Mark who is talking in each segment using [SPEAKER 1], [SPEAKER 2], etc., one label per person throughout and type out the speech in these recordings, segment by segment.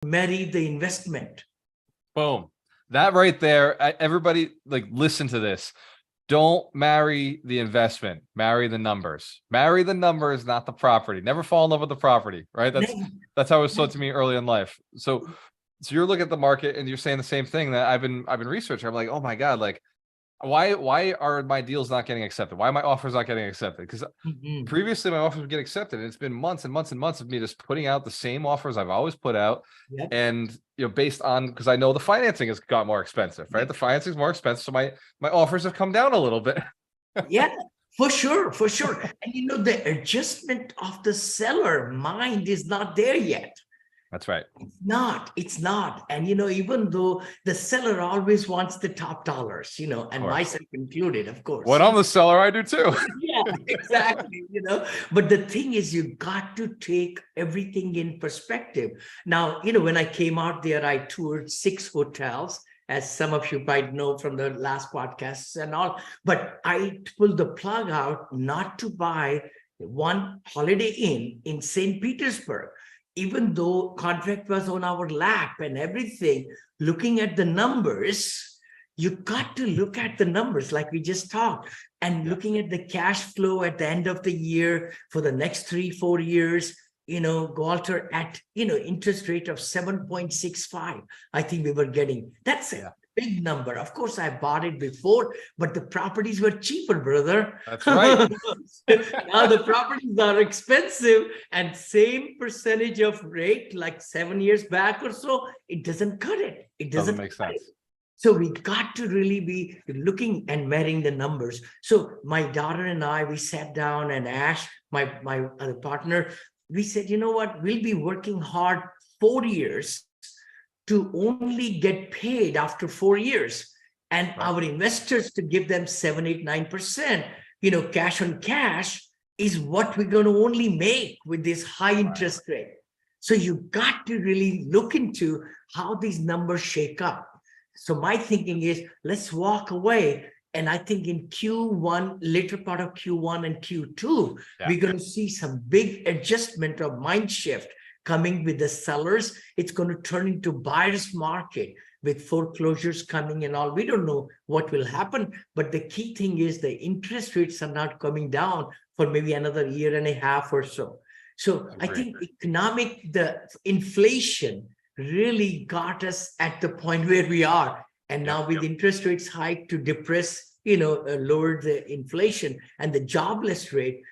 [SPEAKER 1] marry the investment.
[SPEAKER 2] Boom. That right there, everybody, like, listen to this. Don't marry the investment. Marry the numbers. Marry the numbers, not the property. Never fall in love with the property, right? That's how it was sold to me early in life. So you're looking at the market and you're saying the same thing that I've been researching. I'm like, oh my God, like, why are my deals not getting accepted? Why are my offers not getting accepted? Because previously my offers would get accepted, and it's been months and months and months of me just putting out the same offers I've always put out.
[SPEAKER 1] Yep.
[SPEAKER 2] And based on, because I know the financing has got more expensive, right? The financing is more expensive, so my offers have come down a little bit.
[SPEAKER 1] Yeah, for sure. And the adjustment of the seller mind is not there yet.
[SPEAKER 2] That's right.
[SPEAKER 1] It's not. And, even though the seller always wants the top dollars, and myself included, of course.
[SPEAKER 2] When I'm the seller, I do too.
[SPEAKER 1] Yeah, exactly. But the thing is, you got to take everything in perspective. Now, when I came out there, I toured 6 hotels, as some of you might know from the last podcasts and all. But I pulled the plug out not to buy one Holiday Inn in St. Petersburg. Even though contract was on our lap and everything, looking at the numbers, you got to look at the numbers like we just talked, and looking at the cash flow at the end of the year for the next 3-4 years, Walter, at, interest rate of 7.65, I think we were getting. That's a big number. Of course, I bought it before, but the properties were cheaper, brother.
[SPEAKER 2] That's right.
[SPEAKER 1] Now the properties are expensive, and same percentage of rate like 7 years back or so, it doesn't cut it. It doesn't
[SPEAKER 2] make sense.
[SPEAKER 1] So we got to really be looking and marrying the numbers. So my daughter and I, we sat down, and Ash, my other partner, we said, you know what, we'll be working hard 4 years to only get paid after 4 years. And our investors to give them 7, 8, 9%, cash on cash is what we're going to only make with this high interest rate. So you got to really look into how these numbers shake up. So my thinking is, let's walk away. And I think in Q1, later part of Q1 and Q2, we're going to see some big adjustment of mind shift coming with the sellers. It's going to turn into buyer's market with foreclosures coming and all. We don't know what will happen, but the key thing is the interest rates are not coming down for maybe another year and a half or so. So I think the inflation really got us at the point where we are. And now with interest rates hike to depress, lower the inflation, and the jobless rate,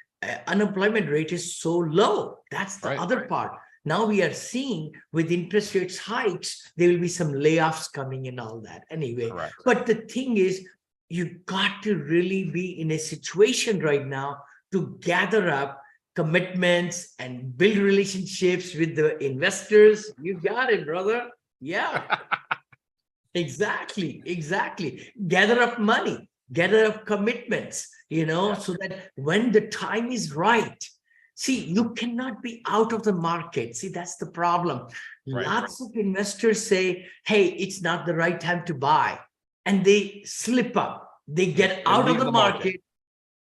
[SPEAKER 1] unemployment rate is so low. That's the other part. Now we are seeing with interest rates hikes, there will be some layoffs coming and all that anyway. But the thing is, you got to really be in a situation right now to gather up commitments and build relationships with the investors. You got it, brother. Yeah. Exactly. Gather up money, gather up commitments, so that when the time is right. See, you cannot be out of the market. See, that's the problem. Lots of investors say, hey, it's not the right time to buy. And they slip up. They get out of the market.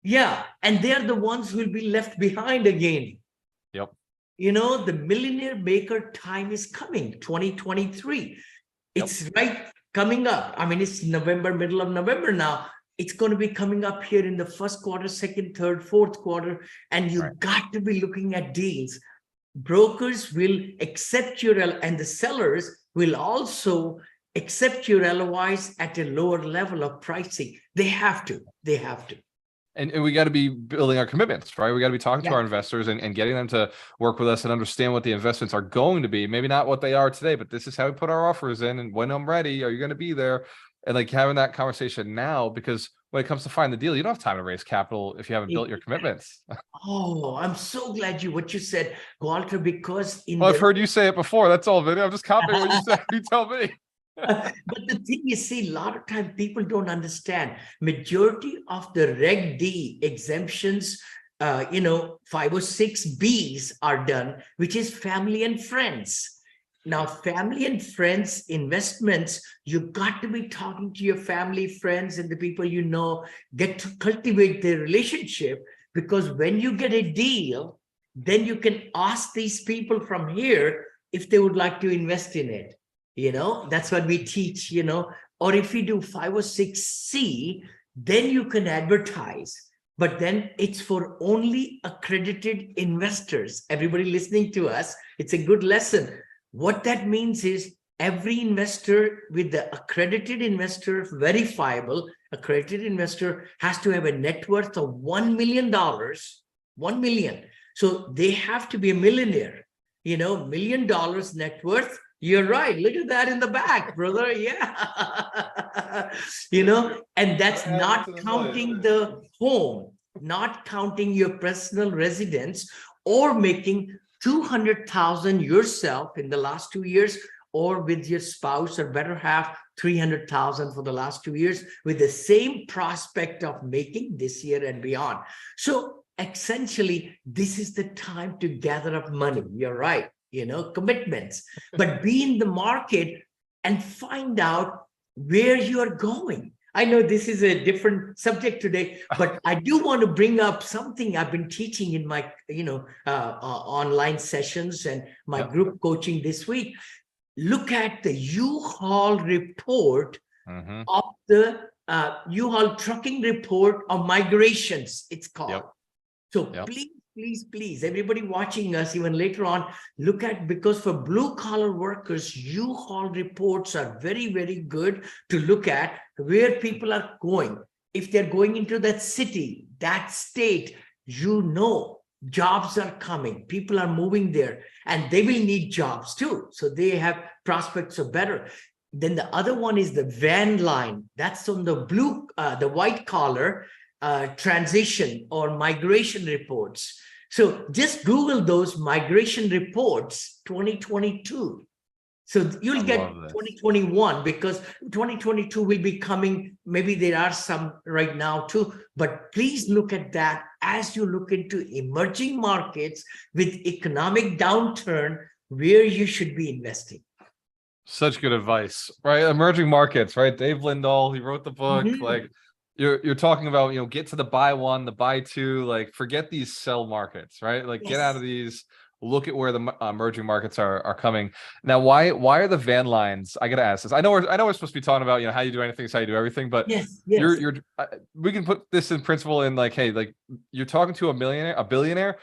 [SPEAKER 1] Yeah. And they're the ones who will be left behind again.
[SPEAKER 2] Yep.
[SPEAKER 1] The millionaire maker time is coming, 2023. It's coming up. I mean, it's November, middle of November now. It's going to be coming up here in the first quarter, second, third, fourth quarter. And you got to be looking at deals. Brokers will accept your, and the sellers will also accept your LOIs at a lower level of pricing. They have to.
[SPEAKER 2] And we got to be building our commitments, right? We got to be talking to our investors and getting them to work with us and understand what the investments are going to be. Maybe not what they are today, but this is how we put our offers in. And when I'm ready, are you going to be there? And like having that conversation now, because when it comes to find the deal, you don't have time to raise capital if you haven't built your commitments.
[SPEAKER 1] Oh, I'm so glad what you said, Walter, because
[SPEAKER 2] I've heard you say it before. That's all, Vinny. I'm just copying what you said. You tell me.
[SPEAKER 1] But the thing is, see, a lot of times people don't understand. Majority of the Reg D exemptions, 5 or 6 Bs are done, which is family and friends. Now, family and friends investments, you got to be talking to your family, friends, and the people get to cultivate their relationship, because when you get a deal, then you can ask these people from here, if they would like to invest in it. That's what we teach, or if you do 5 or 6C, then you can advertise. But then it's for only accredited investors. Everybody listening to us, it's a good lesson. What that means is every investor with the accredited investor, verifiable accredited investor, has to have a net worth of $1 million, 1 million. So they have to be a millionaire, $1 million net worth. You're right. Look at that in the back, brother. Yeah. And that's not counting the home, not counting your personal residence, or making 200,000 yourself in the last 2 years, or with your spouse or better half, 300,000 for the last 2 years, with the same prospect of making this year and beyond. So essentially, this is the time to gather up money. You're right. Commitments, but be in the market and find out where you're going. I know this is a different subject today, but I do want to bring up something I've been teaching in my, online sessions and my group coaching this week. Look at the U-Haul report of the U-Haul trucking report of migrations, it's called. So please, everybody watching us, even later on, look at, because for blue collar workers, U-Haul reports are very, very good to look at where people are going. If they're going into that city, that state, jobs are coming, people are moving there, and they will need jobs too. So they have prospects of better. Then the other one is the van line. That's on the the white collar transition or migration reports. So just Google those migration reports 2022. So you'll get 2021, because 2022 will be coming. Maybe there are some right now too, but please look at that as you look into emerging markets with economic downturn, where you should be investing.
[SPEAKER 2] Such good advice, right? Emerging markets, right? Dave Lindahl, he wrote the book. Like you're talking about, get to the buy one, the buy two, like forget these sell markets, right? Like get out of these, look at where the emerging markets are coming. Now, why are the van lines? I got to ask this. I know we're supposed to be talking about, how you do anything is how you do everything, but you're we can put this in principle in like, hey, like you're talking to a billionaire,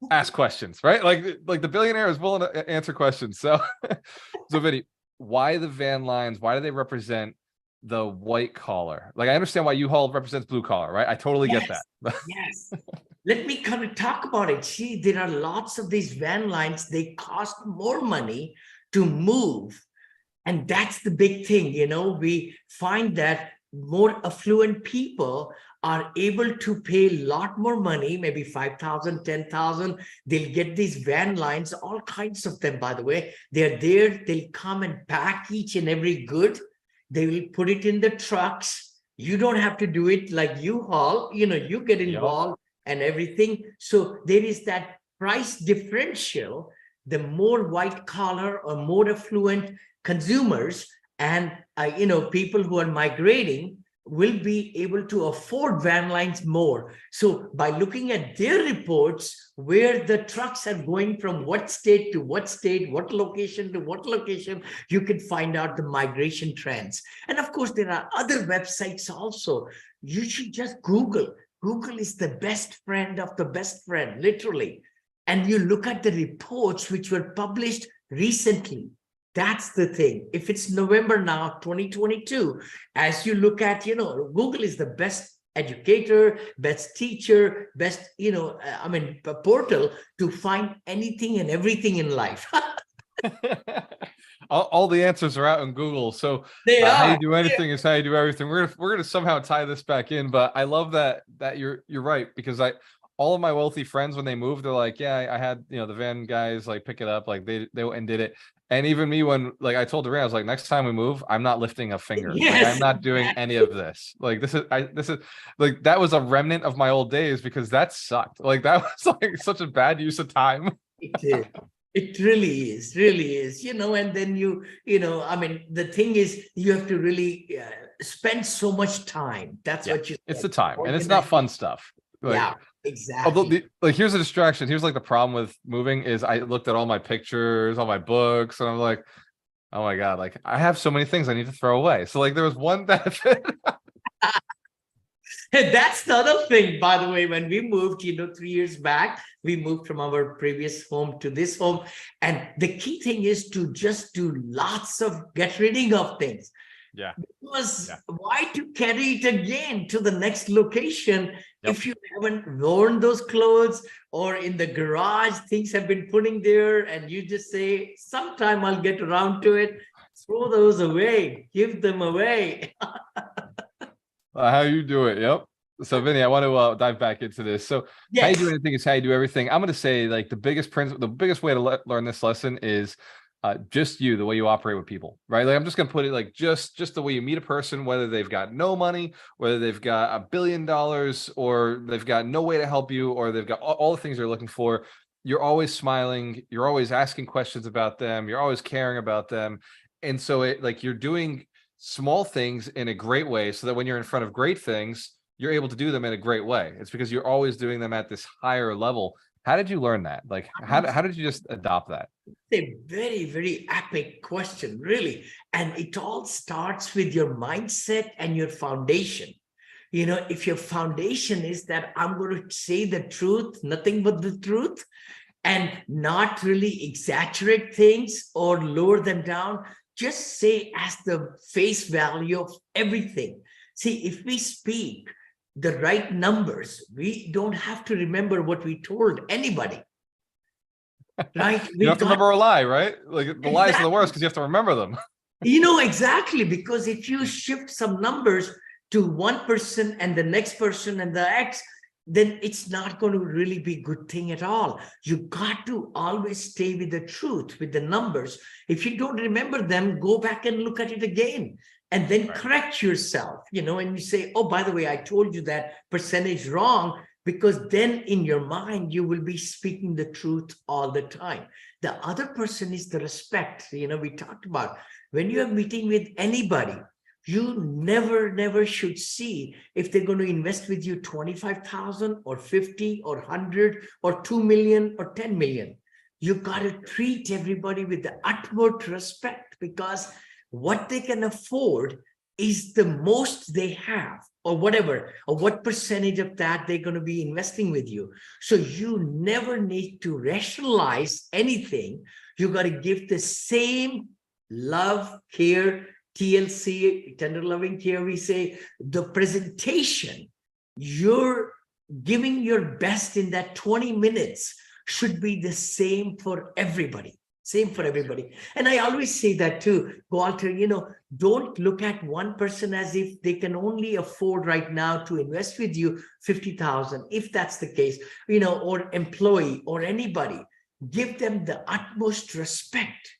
[SPEAKER 2] ask questions, right? Like the billionaire is willing to answer questions. So, Vinny, why the van lines? Why do they represent the white collar? Like, I understand why U-Haul represents blue collar, right? I totally get that.
[SPEAKER 1] Yes. Let me kind of talk about it. See, there are lots of these van lines. They cost more money to move. And that's the big thing. We find that more affluent people are able to pay a lot more money, maybe 5,000, 10,000. They'll get these van lines, all kinds of them, by the way. They're there. They'll come and pack each and every good. They will put it in the trucks. You don't have to do it like U-Haul. You get involved and everything. So there is that price differential. The more white collar or more affluent consumers and people who are migrating will be able to afford van lines more. So by looking at their reports, where the trucks are going from what state to what state, what location to what location, you can find out the migration trends. And of course, there are other websites also. You should just Google. Google is the best friend of the best friend, literally. And you look at the reports which were published recently. That's the thing. If it's November now, 2022, as you look at, Google is the best educator, best teacher, best, portal to find anything and everything in life.
[SPEAKER 2] all the answers are out in Google. So how you do anything is how you do everything. We're gonna somehow tie this back in, but I love that you're right, because all of my wealthy friends, when they moved, they're like, yeah, I had, the van guys like pick it up, like they went and did it. And even me, when like I told Durant, I was like, next time we move, I'm not lifting a finger.
[SPEAKER 1] Yes,
[SPEAKER 2] like I'm not doing any of this. Like this is like, that was a remnant of my old days, because that sucked. Like that was like such a bad use of time.
[SPEAKER 1] It is. It really is, and then the thing is, you have to really spend so much time. That's what you said.
[SPEAKER 2] It's the time, and it's not fun stuff. Like,
[SPEAKER 1] Yeah,
[SPEAKER 2] although
[SPEAKER 1] exactly.
[SPEAKER 2] like here's a distraction. Here's like the problem with moving is I looked at all my pictures, all my books, and I'm like, oh my God, like I have so many things I need to throw away. So like there was one benefit.
[SPEAKER 1] That's the other thing, by the way, when we moved, 3 years back, we moved from our previous home to this home. And the key thing is to just do lots of get rid of things.
[SPEAKER 2] Yeah.
[SPEAKER 1] Because
[SPEAKER 2] Yeah.
[SPEAKER 1] why to carry it again to the next location
[SPEAKER 2] Yep.
[SPEAKER 1] if you haven't worn those clothes, or in the garage, things have been putting there and you just say, sometime I'll get around to it. Throw those away, give them away.
[SPEAKER 2] How you do it. Yep. So Vinny, I want to dive back into this. So how you do
[SPEAKER 1] Yes.
[SPEAKER 2] anything is how you do everything. I'm going to say like the biggest principle, the biggest way to learn this lesson is just you, the way you operate with people, right? Like I'm just going to put it like just the way you meet a person, whether they've got no money, whether they've got $1 billion, or they've got no way to help you, or they've got all the things they're looking for. You're always smiling. You're always asking questions about them. You're always caring about them. And so it like you're doing small things in a great way so that when you're in front of great things, you're able to do them in a great way. It's because you're always doing them at this higher level. How did you learn that? Like, how did you just adopt that?
[SPEAKER 1] A very, very epic question, really. And it all starts with your mindset and your foundation. If your foundation is that I'm going to say the truth, nothing but the truth, and not really exaggerate things or lower them down, just say as the face value of everything. See, if we speak the right numbers, we don't have to remember what we told anybody, right?
[SPEAKER 2] You
[SPEAKER 1] We
[SPEAKER 2] don't have to
[SPEAKER 1] got
[SPEAKER 2] remember a lie, right? Like the lies are the worst
[SPEAKER 1] exactly,
[SPEAKER 2] because you have to remember them.
[SPEAKER 1] exactly, because if you shift some numbers to one person and the next person and the X, then it's not going to really be a good thing at all. You got to always stay with the truth, with the numbers. If you don't remember them, go back and look at it again and then
[SPEAKER 2] Right.
[SPEAKER 1] correct yourself, and you say, oh, by the way, I told you that percentage wrong, because then in your mind, you will be speaking the truth all the time. The other person is the respect, we talked about when you are meeting with anybody. You never should see if they're going to invest with you 25,000 or 50 or 100 or 2 million or 10 million. You got to treat everybody with the utmost respect, because what they can afford is the most they have, or whatever, or what percentage of that they're going to be investing with you. So you never need to rationalize anything. You got to give the same love, care, TLC, tender loving care, we say, the presentation, you're giving your best in that 20 minutes should be the same for everybody. Same for everybody. And I always say that too, Walter, don't look at one person as if they can only afford right now to invest with you 50,000, if that's the case, or employee or anybody. Give them the utmost respect.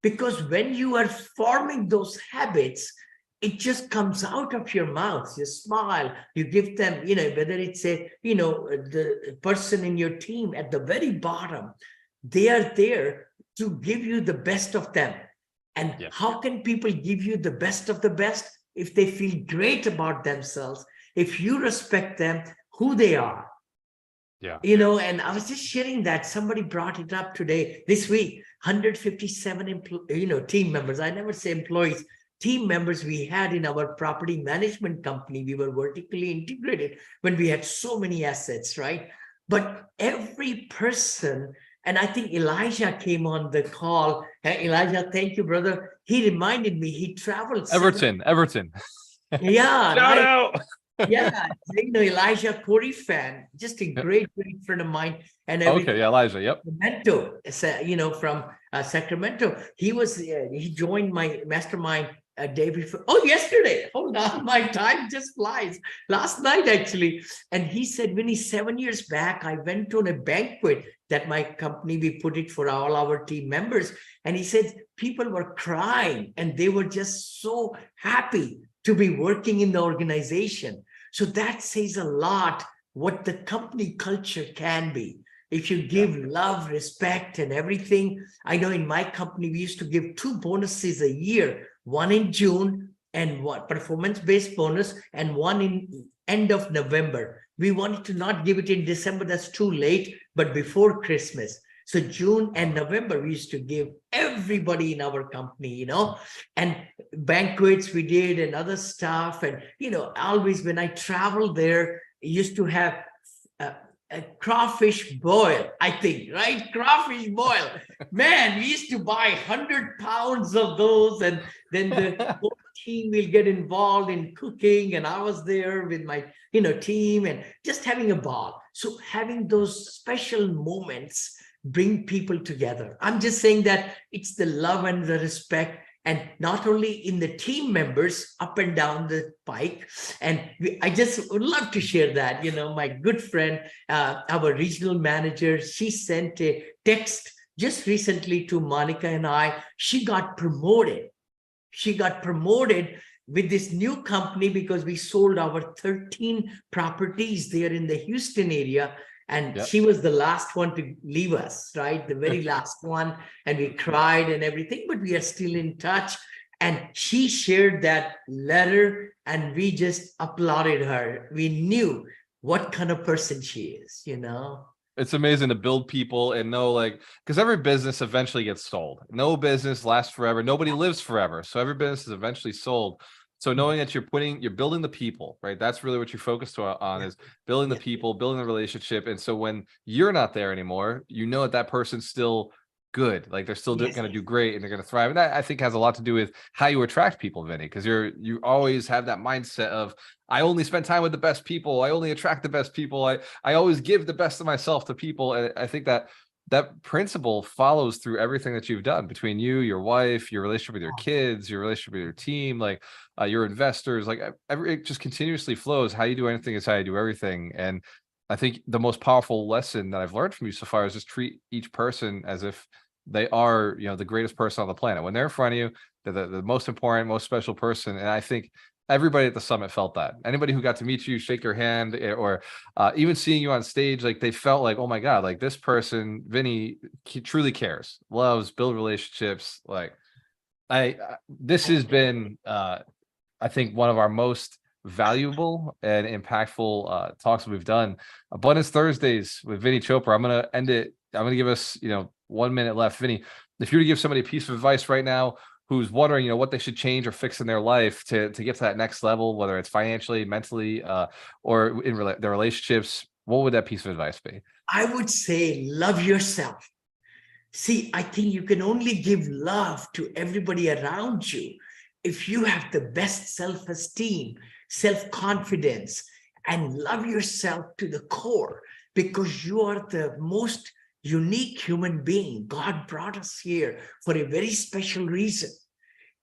[SPEAKER 1] Because when you are forming those habits, it just comes out of your mouth. You smile, you give them, whether it's the person in your team at the very bottom, they are there to give you the best of them. And
[SPEAKER 2] Yeah.
[SPEAKER 1] how can people give you the best of the best? If they feel great about themselves, if you respect them, who they are.
[SPEAKER 2] Yeah.
[SPEAKER 1] And I was just sharing that somebody brought it up today, this week, 157 team members. I never say employees, team members we had in our property management company. We were vertically integrated when we had so many assets, right? But every person, and I think Elijah came on the call. Hey, Elijah, thank you, brother. He reminded me he traveled.
[SPEAKER 2] Everton.
[SPEAKER 1] Yeah,
[SPEAKER 2] Shout
[SPEAKER 1] right.
[SPEAKER 2] out.
[SPEAKER 1] Yeah, Elijah Corey fan, just a great friend of mine, and
[SPEAKER 2] Okay,
[SPEAKER 1] everything.
[SPEAKER 2] yeah, Elijah. Yep.
[SPEAKER 1] Sacramento, from Sacramento. He joined my mastermind a day before. Oh, yesterday. Hold on, my time just flies. Last night, actually. And he said, Vinny, 7 years back, I went on a banquet that my company, we put it for all our team members. And he said, people were crying and they were just so happy to be working in the organization. So that says a lot what the company culture can be. If you give love, respect, and everything. I know in my company, we used to give 2 bonuses a year, one in June and one performance-based bonus, and one in end of November. we wanted to not give it in December, that's too late, but before Christmas. So June and November, we used to give everybody in our company, and banquets we did and other stuff. And, always when I traveled there, I used to have a crawfish boil, I think, right? Crawfish boil. Man, we used to buy 100 pounds of those, and then the whole team will get involved in cooking. And I was there with my, team, and just having a ball. So having those special moments bring people together. I'm just saying that it's the love and the respect, and not only in the team members up and down the pike. And I just would love to share that, my good friend, our regional manager, she sent a text just recently to Monica and I. She got promoted. She got promoted with this new company because we sold our 13 properties there in the Houston area. And
[SPEAKER 2] Yep.
[SPEAKER 1] she was the last one to leave us, right? The very last one. And we cried and everything, but we are still in touch. And she shared that letter, and we just applauded her. We knew what kind of person she is,
[SPEAKER 2] It's amazing to build people and know, because every business eventually gets sold. No business lasts forever. Nobody lives forever. So every business is eventually sold. So knowing that you're building the people, right? That's really what you focus on, is building the people, building the relationship. And so when you're not there anymore, that person's still good. Like they're still going to do great, and they're going to thrive. And that, I think, has a lot to do with how you attract people, Vinny, because you always have that mindset of, I only spend time with the best people. I only attract the best people. I always give the best of myself to people. And I think that principle follows through everything that you've done, between you, your wife, your relationship with your kids, your relationship with your team, your investors, it just continuously flows. How you do anything is how you do everything. And I think the most powerful lesson that I've learned from you so far is just treat each person as if they are, the greatest person on the planet. When they're in front of you, they're the most important, most special person. And I think everybody at the summit felt that. Anybody who got to meet you, shake your hand, or even seeing you on stage, they felt like, oh my God, this person, Vinny, he truly cares, loves, build relationships. This has been, I think, one of our most valuable and impactful talks we've done. Abundance Thursdays with Vinny Chopra. I'm going to end it. I'm going to give us, 1 minute left. Vinny, if you were to give somebody a piece of advice right now who's wondering, what they should change or fix in their life to get to that next level, whether it's financially, mentally, or in their relationships, what would that piece of advice be?
[SPEAKER 1] I would say love yourself. See, I think you can only give love to everybody around you if you have the best self-esteem, self-confidence, and love yourself to the core, because you are the most unique human being. God brought us here for a very special reason.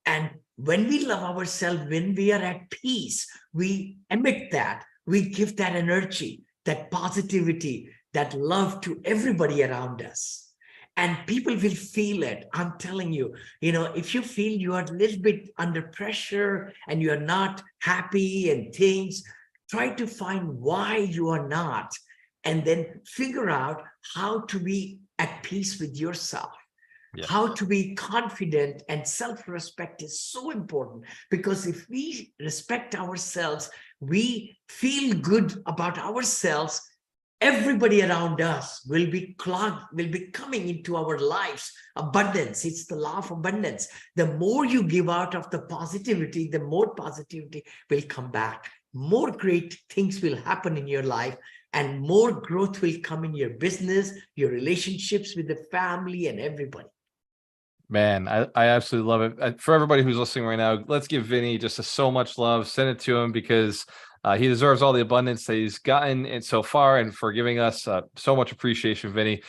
[SPEAKER 1] And when we love ourselves, when we are at peace, we emit that, we give that energy, that positivity, that love to everybody around us. And people will feel it. I'm telling you, if you feel you are a little bit under pressure and you're not happy and things, try to find why you are not, and then figure out how to be at peace with yourself. Yeah. How to be confident, and self-respect is so important, because if we respect ourselves, we feel good about ourselves, everybody around us will be coming into our lives. Abundance, it's the law of abundance. The more you give out of the positivity, the more positivity will come back. More great things will happen in your life, and more growth will come in your business, your relationships with the family, and everybody.
[SPEAKER 2] Man, I absolutely love it. For everybody who's listening right now, let's give Vinny just so much love. Send it to him, because he deserves all the abundance that he's gotten so far, and for giving us so much appreciation, Vinny.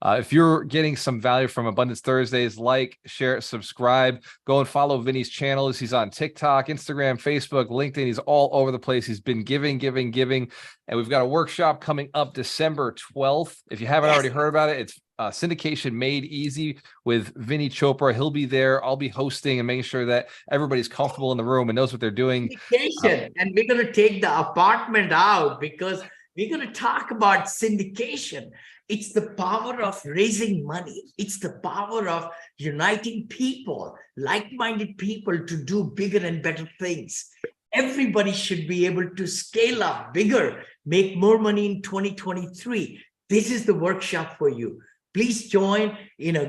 [SPEAKER 2] If you're getting some value from Abundance Thursdays, share, subscribe, go and follow Vinny's channels. He's on TikTok, Instagram, Facebook, LinkedIn. He's all over the place. He's been giving. And we've got a workshop coming up December 12th. If you haven't already heard about it, it's Syndication Made Easy with Vinny Chopra. He'll be there. I'll be hosting and making sure that everybody's comfortable in the room and knows what they're doing.
[SPEAKER 1] Syndication. And we're going to take the apartment out, because we're going to talk about syndication. It's the power of raising money. It's the power of uniting people, like-minded people, to do bigger and better things. Everybody should be able to scale up bigger, make more money in 2023. This is the workshop for you. Please join, we'll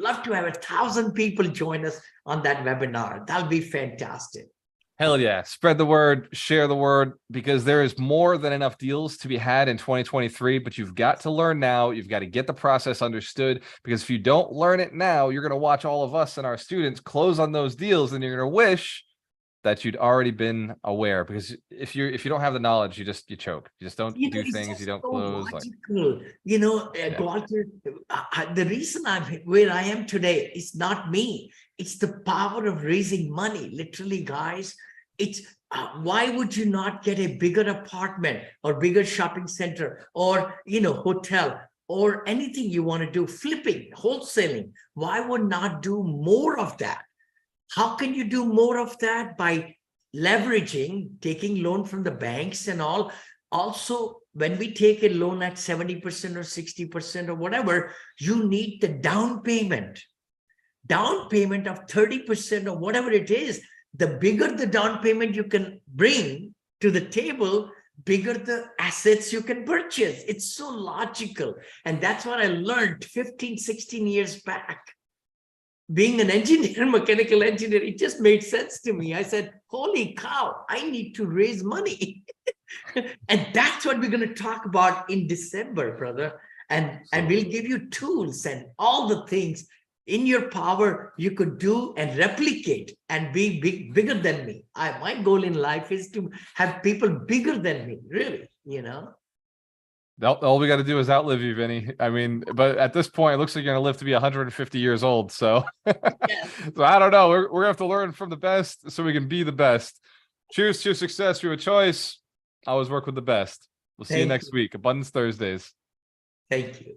[SPEAKER 1] love to have 1,000 people join us on that webinar. That'll be fantastic.
[SPEAKER 2] Hell yeah. Spread the word, share the word, because there is more than enough deals to be had in 2023, but you've got to learn now. You've got to get the process understood, because if you don't learn it now, you're going to watch all of us and our students close on those deals, and you're going to wish that you'd already been aware, because if you don't have the knowledge, you choke. You just don't do
[SPEAKER 1] It's
[SPEAKER 2] things.
[SPEAKER 1] just
[SPEAKER 2] You don't
[SPEAKER 1] so
[SPEAKER 2] close.
[SPEAKER 1] logical. Walter, the reason I'm where I am today is not me. It's the power of raising money. Literally, guys, it's why would you not get a bigger apartment or bigger shopping center or hotel or anything you want to do, flipping, wholesaling? Why would not do more of that? How can you do more of that? By leveraging, taking loan from the banks and all. Also, when we take a loan at 70% or 60% or whatever, you need the down payment of 30% or whatever it is. The bigger the down payment you can bring to the table, bigger the assets you can purchase. It's so logical. And that's what I learned 15, 16 years back. Being an engineer, mechanical engineer, it just made sense to me. I said, holy cow, I need to raise money. And that's what we're going to talk about in December, brother. And we'll give you tools and all the things in your power you could do and replicate and be bigger than me. My goal in life is to have people bigger than me, really,
[SPEAKER 2] All we got to do is outlive you, Vinny. I mean, but at this point, it looks like you're going to live to be 150 years old. So, so I don't know. We're going to have to learn from the best so we can be the best. Cheers to your success, your choice. Always work with the best. We'll see you next week. Abundance Thursdays.
[SPEAKER 1] Thank you.